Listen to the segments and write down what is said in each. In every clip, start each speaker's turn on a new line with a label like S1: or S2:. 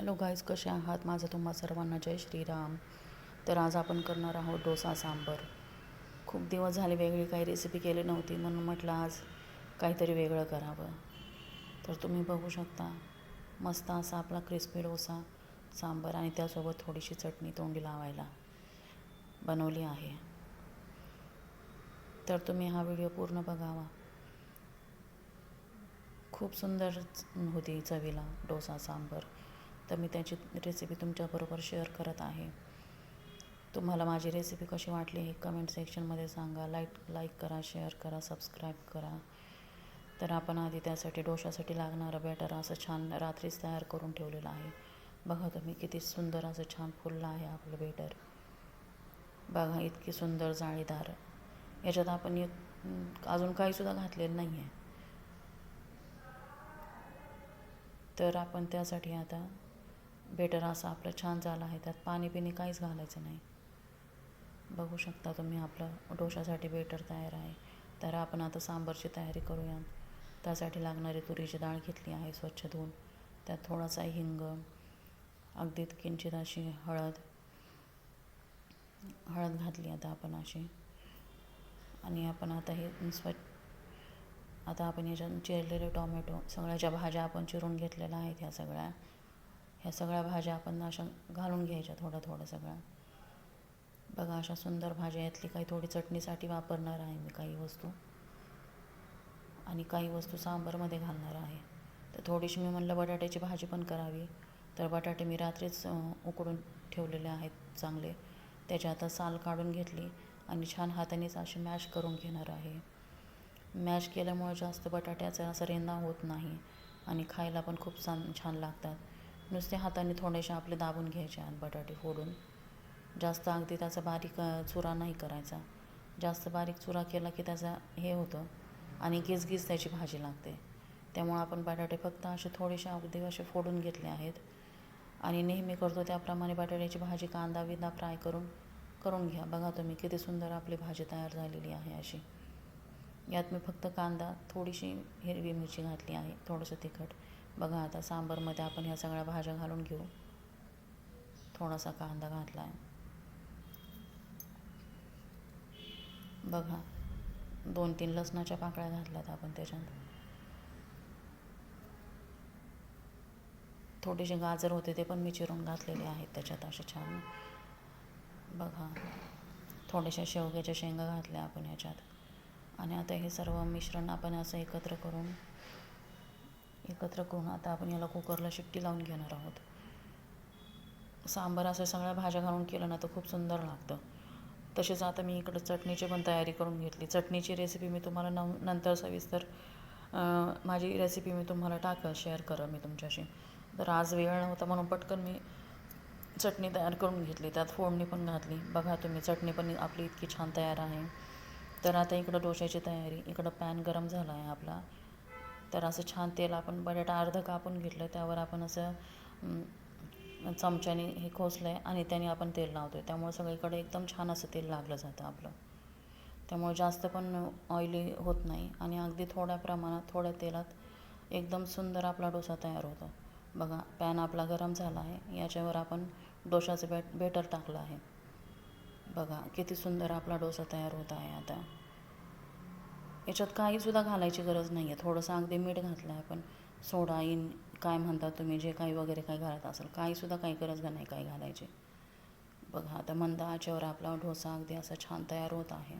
S1: Hello guys, कसे आहात? माझं तुम्हा सर्वांना जय श्रीराम. तर आज आपण करणार आहोत डोसा सांबर. खूप दिवस झाले वेगळी काही रेसिपी केली नव्हती, म्हणून म्हटलं आज काहीतरी वेगळं करावं. तर तुम्ही बघू शकता, मस्त असा आपला क्रिस्पी डोसा सांबर आणि त्यासोबत थोडीशी चटणी तोंडी लावायला बनवली आहे. तर तुम्ही हा व्हिडिओ पूर्ण बघावा. खूप सुंदर होती चवीला डोसा सांबर. तर मी त्याची रेसिपी तुमच्याबरोबर शेअर करत आहे. तुम्हाला माझी रेसिपी कशी वाटली हे कमेंट सेक्शनमध्ये सांगा. लाईक करा, शेअर करा, सबस्क्राईब करा. तर आपण आधी त्यासाठी डोशासाठी लागणारं बॅटर असं छान रात्रीच तयार करून ठेवलेलं आहे. बघा तुम्ही, किती सुंदर असं छान फुललं आहे आपलं बॅटर. बघा, इतकी सुंदर जाळीदार. याच्यात आपण अजून काहीसुद्धा घातलेलं नाही आहे. तर आपण त्यासाठी आता बेटर असं आपलं छान झालं आहे. त्यात पाणी पिणी काहीच घालायचं नाही. बघू शकता तुम्ही, आपलं डोशासाठी बेटर तयार आहे. तर आपण आता सांबारची तयारी करूया. त्यासाठी लागणारी तुरीची डाळ घेतली आहे स्वच्छ धुवून. त्यात थोडासा हिंग, अगदी किंचित अशी हळद घातली आता आपण अशी. आणि आपण आता हे आता आपण याच्यात चिरलेले टोमॅटो, सगळ्याच्या भाज्या आपण चिरून घेतलेल्या आहेत. ह्या सगळ्या भाज्या आपण अशा घालून घ्यायच्या थोडं सगळ्या. बघा, अशा सुंदर भाज्या. यातली काही थोडी चटणीसाठी वापरणार आहे मी काही वस्तू, आणि काही वस्तू सांबारमध्ये घालणार आहे. तर थोडीशी मी म्हणलं बटाट्याची भाजी पण करावी. तर बटाटे मी रात्रीच उकडून ठेवलेले आहेत चांगले. त्याची आता साल काढून घेतली आणि छान हातानेच अशी मॅश करून घेणार आहे. मॅश केल्यामुळे जास्त बटाट्याचा असा रेंदा होत नाही आणि खायला पण खूप छान लागतात. नुसते हाताने थोडेसे आपले दाबून घ्यायचे आहेत बटाटे फोडून. जास्त अगदी त्याचा बारीक चुरा नाही करायचा. जास्त बारीक चुरा केला की त्याचा हे होतं आणि गिजगिज त्याची भाजी लागते. त्यामुळं आपण बटाटे फक्त असे थोडेसे अगदी असे फोडून घेतले आहेत. आणि नेहमी करतो त्याप्रमाणे बटाट्याची भाजी कांदा फ्राय करून घ्या. बघा तुम्ही, किती सुंदर आपली भाजी तयार झालेली आहे अशी. यात मी फक्त कांदा, थोडीशी हिरवी मिरची घातली आहे, थोडंसं तिखट. बघा, आता सांबारमध्ये आपण ह्या सगळ्या भाज्या घालून घेऊ. थोडासा कांदा घातला आहे. बघा, 2-3 लसणाच्या पाकळ्या घातल्यात आपण त्याच्यात. थोडेसे गाजर होते ते पण मी चिरून घातलेले आहेत त्याच्यात असे छान. बघा, थोड्याशा शेवग्याच्या शेंगा घातल्या आपण ह्याच्यात. आणि आता हे सर्व मिश्रण आपण असं एकत्र करून आता आपण याला कुकरला शिट्टी लावून घेणार आहोत. सांबार असं सगळ्या भाज्या घालून केलं ना तर खूप सुंदर लागतं. तसेच आता मी इकडं चटणीची पण तयारी करून घेतली. चटणीची रेसिपी मी तुम्हाला नंतर सविस्तर माझी रेसिपी मी तुम्हाला शेअर करेन मी तुमच्याशी. तर आज वेळ नव्हता म्हणून पटकन मी चटणी तयार करून घेतली, त्यात फोडणी पण घातली. बघा तुम्ही, चटणी पण आपली इतकी छान तयार आहे. तर आता इकडं डोशाची तयारी. इकडं पॅन गरम झाला आहे आपला. तर असं छान तेल आपण बटाटा अर्धं कापून घेतलं, त्यावर आपण असं चमच्याने हे खोसलं आहे आणि त्याने आपण तेल लावतो आहे. त्यामुळे सगळीकडे एकदम छान असं तेल लागलं जातं आपलं. त्यामुळे जास्त पण ऑइली होत नाही आणि अगदी थोड्या प्रमाणात, थोड्या तेलात एकदम सुंदर आपला डोसा तयार होतो. बघा, पॅन आपला गरम झाला आहे. याच्यावर आपण डोशाचं बेटर टाकलं आहे. बघा, किती सुंदर आपला डोसा तयार होत आहे. आता याच्यात काहीसुद्धा घालायची गरज नाही आहे. थोडंसं अगदी मीठ घातलं आहे आपण, सोडा काय म्हणता तुम्ही, जे काही वगैरे काय घालत असेल, काहीसुद्धा काही गरज नाही काय घालायची. बघा, आता मंद आचेवर आपला डोसा अगदी असा छान तयार होत आहे.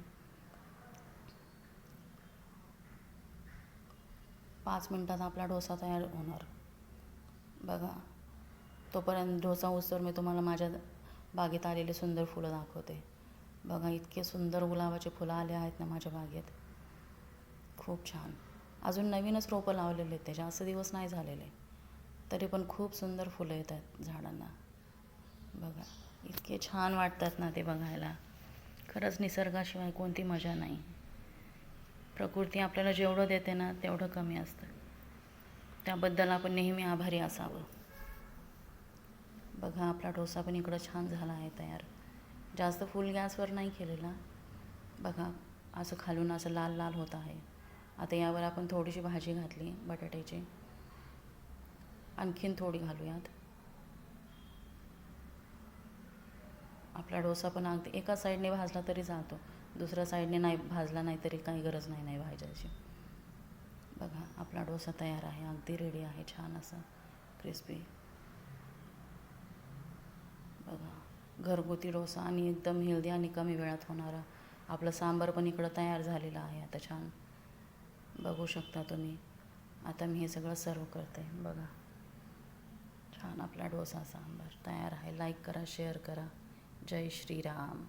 S1: 5 मिनटात आपला डोसा तयार होणार. बघा, तोपर्यंत डोसा उचलून मी तुम्हाला माझ्या बागेत आलेले सुंदर फुलं दाखवते. बघा, इतके सुंदर गुलाबाचे फुलं आले आहेत ना माझ्या बागेत. खूप छान. अजून नवीनच रोपं लावलेले आहेत, ते जास्त दिवस नाही झालेले, तरी पण खूप सुंदर फुलं येतात झाडांना. बघा, इतके छान वाटतात ना ते बघायला. खरंच निसर्गाशिवाय कोणती मजा नाही. प्रकृती आपल्याला जेवढं देते ना तेवढं कमी असतं. त्याबद्दल आपण नेहमी आभारी असावं. बघा, आपला डोसा पण इकडं छान झाला आहे तयार. जास्त फुल गॅसवर नाही केलेला. बघा, असं खालून असं लाल लाल होत आहे. आता यावर आपण थोडीशी भाजी घातली बटाट्याची, आणखीन थोडी घालूयात. आपला डोसा पण अगदी एका साईडने भाजला तरी जातो, दुसऱ्या साईडने नाही भाजला नाही तरी काही गरज नाही भाजायची. बघा आपला डोसा तयार आहे, अगदी रेडी आहे, छान असा क्रिस्पी. बघा घरगुती डोसा आणि एकदम हेल्दी आणि कमी वेळात होणारा. आपलं सांबार पण इकडं तयार झालेलं आहे आता छान, बघू शकता तुम्ही. आता मी हे सगळं सर्व करते. बघा छान आपला डोसा सांबार तयार आहे. लाईक करा, शेअर करा. जय श्रीराम.